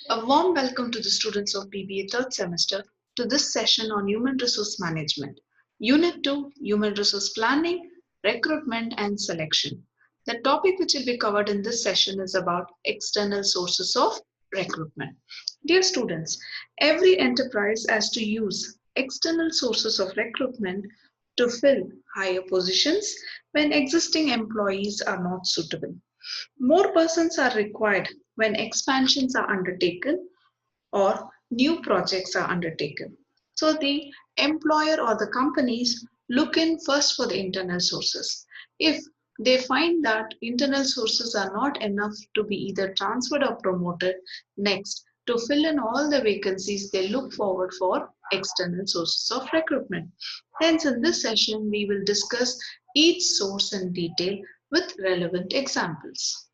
A warm welcome to the students of BBA third semester to this session on Human Resource Management, Unit 2, Human Resource Planning, Recruitment and Selection. The topic which will be covered in this session is about external sources of recruitment. Dear students, every enterprise has to use external sources of recruitment to fill higher positions when existing employees are not suitable. More persons are required when expansions are undertaken or new projects are undertaken. So the employer or the companies look in first for the internal sources. If they find that internal sources are not enough to be either transferred or promoted, next to fill in all the vacancies, they look forward for external sources of recruitment. Hence, in this session, we will discuss each source in detail with relevant examples.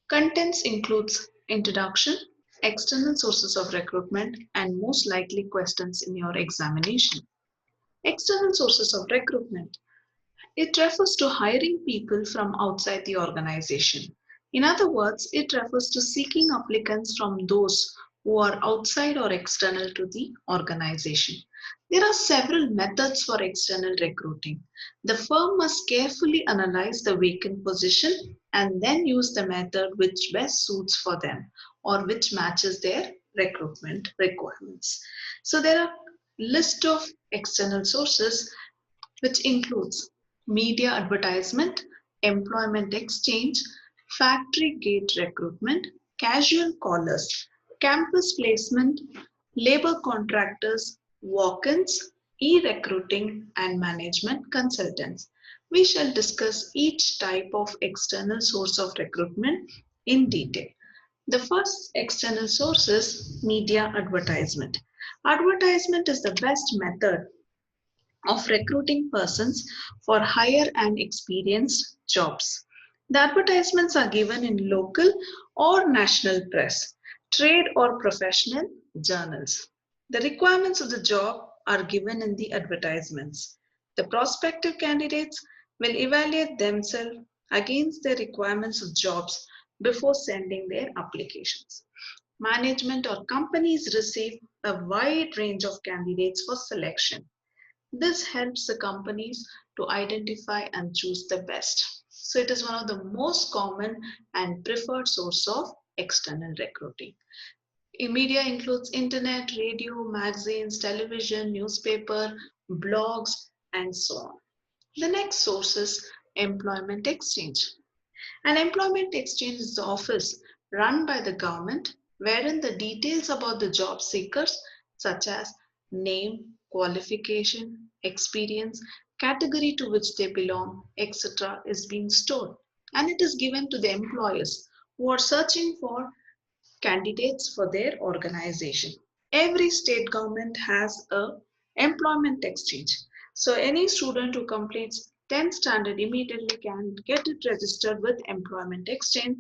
Contents includes introduction, external sources of recruitment, and most likely questions in your examination. External sources of recruitment. It refers to hiring people from outside the organization. In other words, it refers to seeking applicants from those who are outside or external to the organization. There are several methods for external recruiting. The firm must carefully analyze the vacant position and then use the method which best suits for them or which matches their recruitment requirements. So there are list of external sources which includes media advertisement, employment exchange, factory gate recruitment, casual callers, campus placement, labor contractors, walk-ins, e-recruiting, and management consultants. We shall discuss each type of external source of recruitment in detail. The first external source is media advertisement. Advertisement is the best method of recruiting persons for higher and experienced jobs. The advertisements are given in local or national press, trade or professional journals. The requirements of the job are given in the advertisements. The prospective candidates will evaluate themselves against the requirements of jobs before sending their applications. Management or companies receive a wide range of candidates for selection. This helps the companies to identify and choose the best. So it is one of the most common and preferred source of external recruiting. Media includes internet, radio, magazines, television, newspaper, blogs, and so on. The next source is employment exchange. An employment exchange is the office run by the government wherein the details about the job seekers, such as name, qualification, experience, category to which they belong, etc., is being stored, and it is given to the employers who are searching for candidates for their organization. Every state government has a employment exchange. So any student who completes 10th standard immediately can get it registered with employment exchange,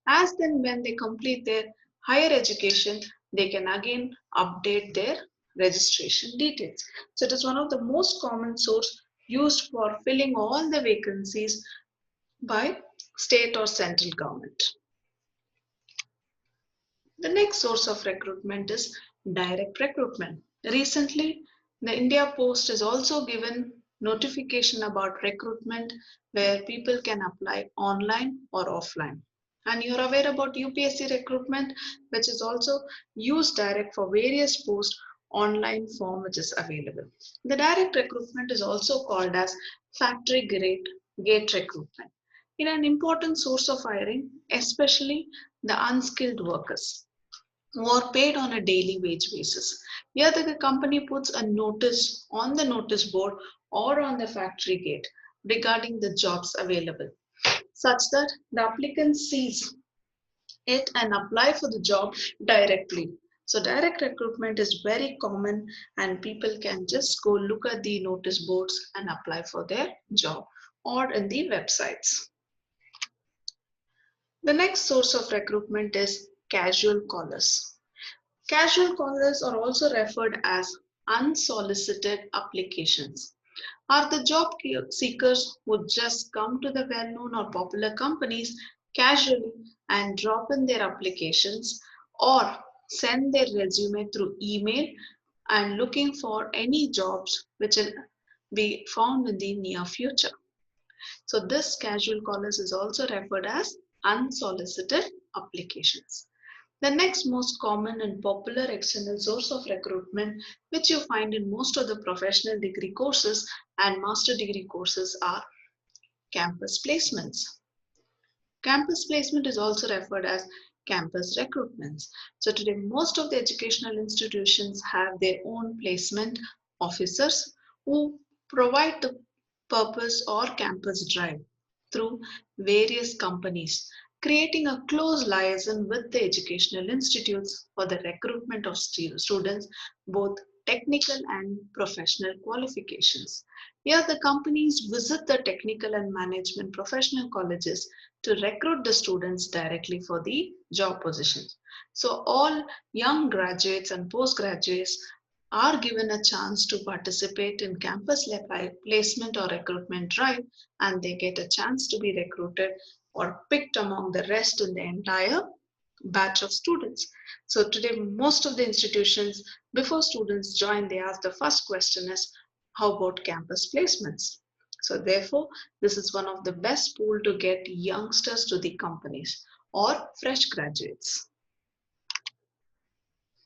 as then when they complete their higher education they can again update their registration details. So it is one of the most common source used for filling all the vacancies by state or central government. The next source of recruitment is direct recruitment. Recently, the India Post has also given notification about recruitment where people can apply online or offline. And you're aware about UPSC recruitment, which is also used direct for various posts online form which is available. The direct recruitment is also called as factory gate recruitment. In an important source of hiring, especially the unskilled workers who are paid on a daily wage basis. Here, the company puts a notice on the notice board or on the factory gate regarding the jobs available, such that the applicant sees it and apply for the job directly. So direct recruitment is very common and people can just go look at the notice boards and apply for their job or in the websites. The next source of recruitment is casual callers. Casual callers are also referred as unsolicited applications. Are the job seekers who just come to the well known or popular companies casually and drop in their applications or send their resume through email and looking for any jobs which will be found in the near future. So this casual callers is also referred as unsolicited applications. The next most common and popular external source of recruitment, which you find in most of the professional degree courses and master degree courses, are campus placements. Campus placement is also referred as campus recruitments. So today most of the educational institutions have their own placement officers who provide the purpose or campus drive through various companies, creating a close liaison with the educational institutes for the recruitment of students, both technical and professional qualifications. Here, the companies visit the technical and management professional colleges to recruit the students directly for the job positions. So, all young graduates and postgraduates are given a chance to participate in campus placement or recruitment drive, and they get a chance to be recruited or picked among the rest in the entire batch of students. So today most of the institutions, before students join, they ask the first question is, how about campus placements? So therefore this is one of the best pool to get youngsters to the companies or fresh graduates.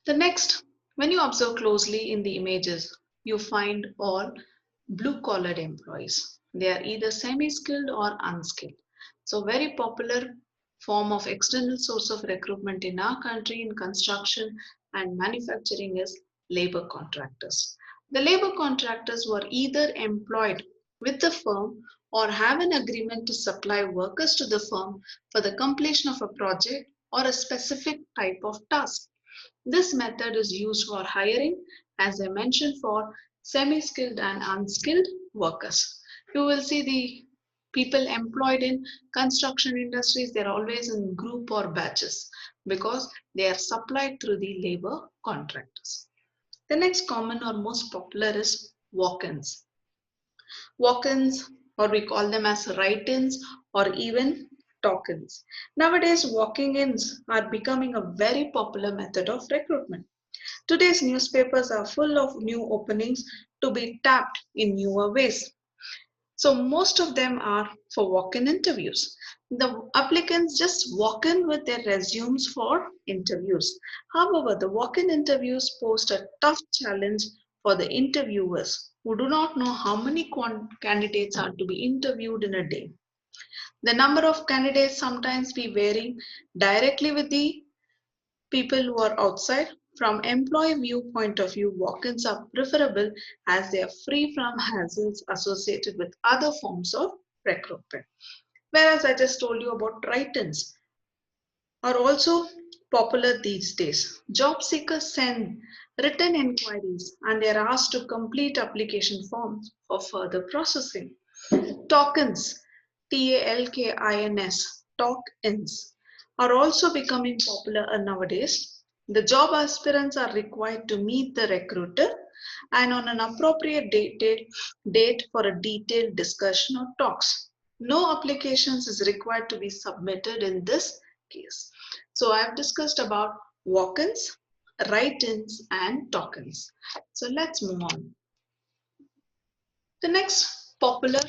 The next, when you observe closely in the images, you find all blue-collared employees. They are either semi-skilled or unskilled. So very popular form of external source of recruitment in our country in construction and manufacturing is labor contractors. The labor contractors were either employed with the firm or have an agreement to supply workers to the firm for the completion of a project or a specific type of task. This method is used for hiring, as I mentioned, for semi-skilled and unskilled workers. You will see the people employed in construction industries, they're always in group or batches because they are supplied through the labor contractors. The next common or most popular is walk-ins. Walk-ins, or we call them as write-ins or even talk-ins. Nowadays, walking-ins are becoming a very popular method of recruitment. Today's newspapers are full of new openings to be tapped in newer ways. So most of them are for walk-in interviews. The applicants just walk in with their resumes for interviews. However, the walk-in interviews pose a tough challenge for the interviewers who do not know how many candidates are to be interviewed in a day. The number of candidates sometimes be varying directly with the people who are outside. From employee viewpoint of view, walk-ins are preferable as they are free from hassles associated with other forms of recruitment. Whereas I just told you about write-ins are also popular these days. Job seekers send written inquiries and they are asked to complete application forms for further processing. Tokens, TALKINS, talk-ins, are also becoming popular nowadays. The job aspirants are required to meet the recruiter and on an appropriate date for a detailed discussion or talks. No applications is required to be submitted in this case. So I have discussed about walk-ins, write-ins and talk-ins. So let's move on. The next popular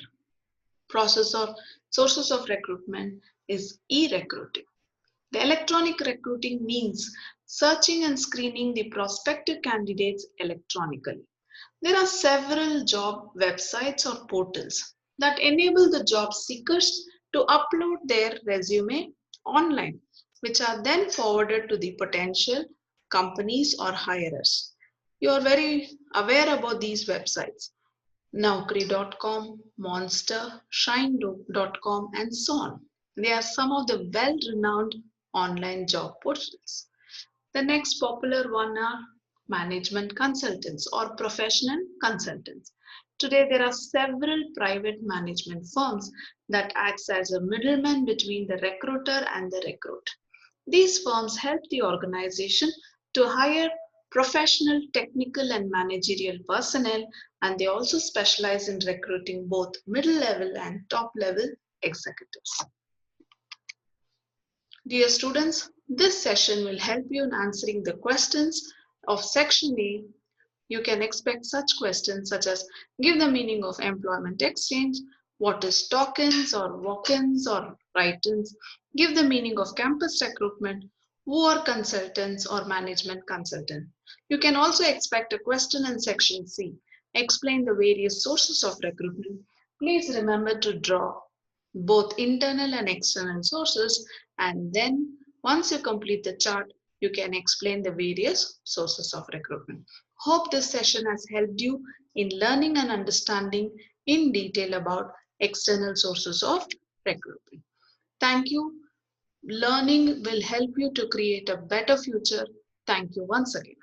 process or sources of recruitment is e-recruiting. The electronic recruiting means searching and screening the prospective candidates electronically. There are several job websites or portals that enable the job seekers to upload their resume online, which are then forwarded to the potential companies or hirers. You are very aware about these websites. Naukri.com, Monster, Shine.com, and so on. They are some of the well-renowned online job portals. The next popular one are management consultants or professional consultants. Today there are several private management firms that acts as a middleman between the recruiter and the recruit. These firms help the organization to hire professional, technical, and managerial personnel, and they also specialize in recruiting both middle level and top level executives. Dear students, this session will help you in answering the questions of section A. You can expect such questions such as give the meaning of employment exchange, what is talk-ins or walk-ins or write-ins, give the meaning of campus recruitment, who are consultants or management consultant. You can also expect a question in section C. Explain the various sources of recruitment. Please remember to draw both internal and external sources, and then once you complete the chart, you can explain the various sources of recruitment. Hope this session has helped you in learning and understanding in detail about external sources of recruitment. Thank you. Learning will help you to create a better future. Thank you once again.